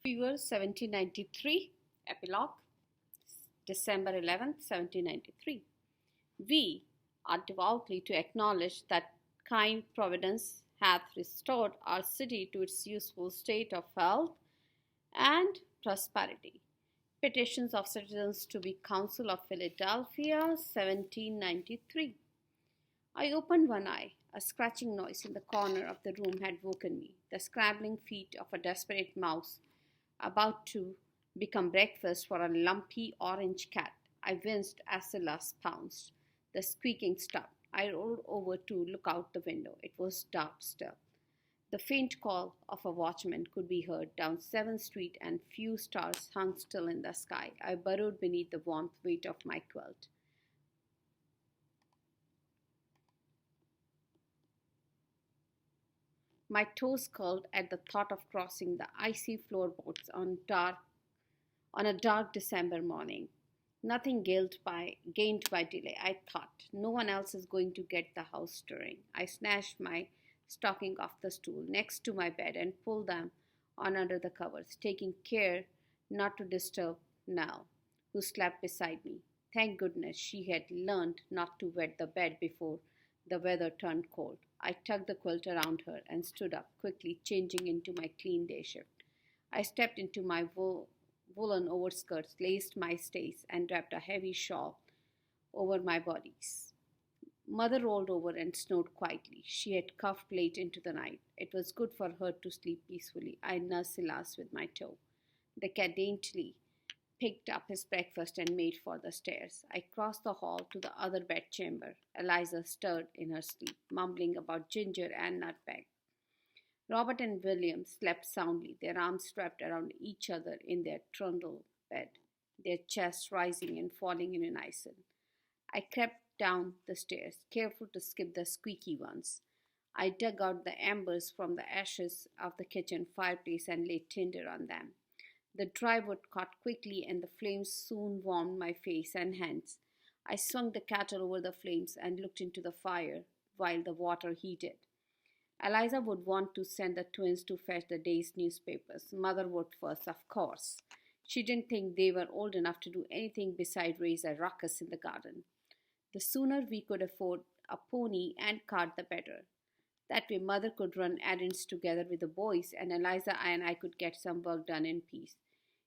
Fever 1793, Epilogue, December 11th, 1793. We are devoutly to acknowledge that kind Providence hath restored our city to its useful state of health and prosperity. Petitions of Citizens to be Council of Philadelphia, 1793. I opened one eye. A scratching noise in the corner of the room had woken me. The scrambling feet of a desperate mouse about to become breakfast for a lumpy orange cat. I winced as Silas pounced. The squeaking stopped. I rolled over to look out the window. It was dark still. The faint call of a watchman could be heard down 7th Street, and few stars hung still in the sky. I burrowed beneath the warm weight of my quilt. My toes curled at the thought of crossing the icy floorboards on a dark December morning. Nothing gained by delay, I thought. No one else is going to get the house stirring. I snatched my stocking off the stool next to my bed and pulled them on under the covers, taking care not to disturb Nell, who slept beside me. Thank goodness she had learned not to wet the bed before the weather turned cold. I tugged the quilt around her and stood up, quickly changing into my clean day shirt. I stepped into my woolen overskirts, laced my stays, and wrapped a heavy shawl over my bodies. Mother rolled over and snored quietly. She had coughed late into the night. It was good for her to sleep peacefully. I nursed Silas with my toe. The cat daintily picked up his breakfast and made for the stairs. I crossed the hall to the other bedchamber. Eliza stirred in her sleep, mumbling about ginger and nutmeg. Robert and William slept soundly, their arms wrapped around each other in their trundle bed, their chests rising and falling in unison. I crept down the stairs, careful to skip the squeaky ones. I dug out the embers from the ashes of the kitchen fireplace and laid tinder on them. The dry wood caught quickly, and the flames soon warmed my face and hands. I swung the kettle over the flames and looked into the fire while the water heated. Eliza would want to send the twins to fetch the day's newspapers. Mother would first, of course. She didn't think they were old enough to do anything beside raise a ruckus in the garden. The sooner we could afford a pony and cart, the better. That way Mother could run errands together with the boys, and Eliza and I could get some work done in peace.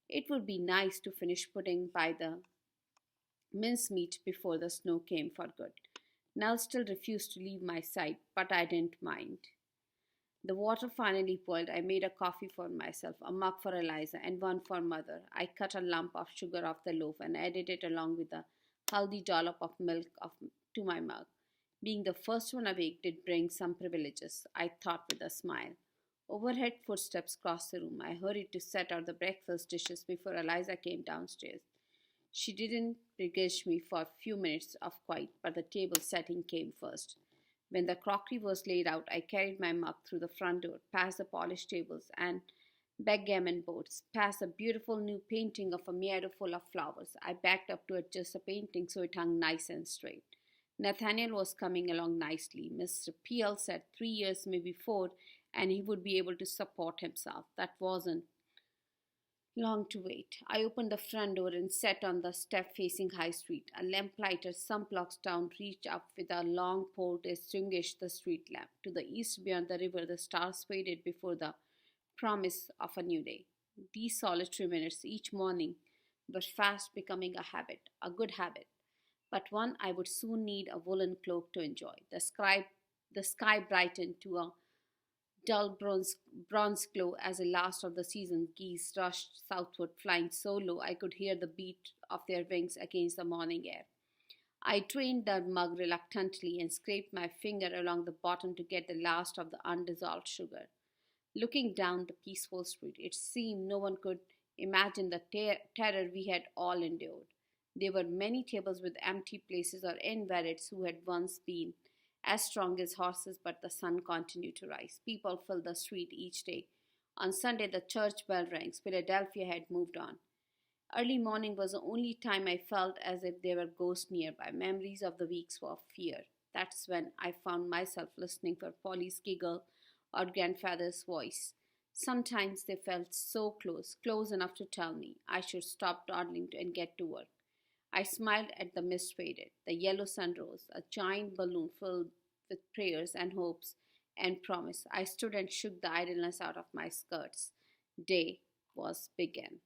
It would be nice to finish putting by the mincemeat before the snow came for good. Nell still refused to leave my side, but I didn't mind. The water finally boiled. I made a coffee for myself, a mug for Eliza, and one for Mother. I cut a lump of sugar off the loaf and added it along with a healthy dollop of milk to my mug. Being the first one awake did bring some privileges, I thought with a smile. Overhead footsteps crossed the room. I hurried to set out the breakfast dishes before Eliza came downstairs. She didn't begrudge me for a few minutes of quiet, but the table setting came first. When the crockery was laid out, I carried my mug through the front door, past the polished tables and backgammon boards, past a beautiful new painting of a meadow full of flowers. I backed up to adjust the painting so it hung nice and straight. Nathaniel was coming along nicely. Mr. Peel said 3 years maybe 4, and he would be able to support himself. That wasn't long to wait. I opened the front door and sat on the step facing High Street. A lamplighter some blocks down reached up with a long pole to extinguish the street lamp. To the east beyond the river, the stars faded before the promise of a new day. These solitary minutes each morning were fast becoming a habit, a good habit, but one I would soon need a woolen cloak to enjoy. The sky brightened to a dull bronze glow as the last of the season's geese rushed southward, flying so low I could hear the beat of their wings against the morning air. I drained the mug reluctantly and scraped my finger along the bottom to get the last of the undissolved sugar. Looking down the peaceful street, it seemed no one could imagine the terror we had all endured. There were many tables with empty places or invalids who had once been as strong as horses, but the sun continued to rise. People filled the street each day. On Sunday, the church bell rang. Philadelphia had moved on. Early morning was the only time I felt as if there were ghosts nearby, memories of the weeks of fear. That's when I found myself listening for Polly's giggle or grandfather's voice. Sometimes they felt so close, close enough to tell me I should stop dawdling and get to work. I smiled at the mist faded, the yellow sun rose, a giant balloon filled with prayers and hopes and promise. I stood and shook the idleness out of my skirts. Day was begun.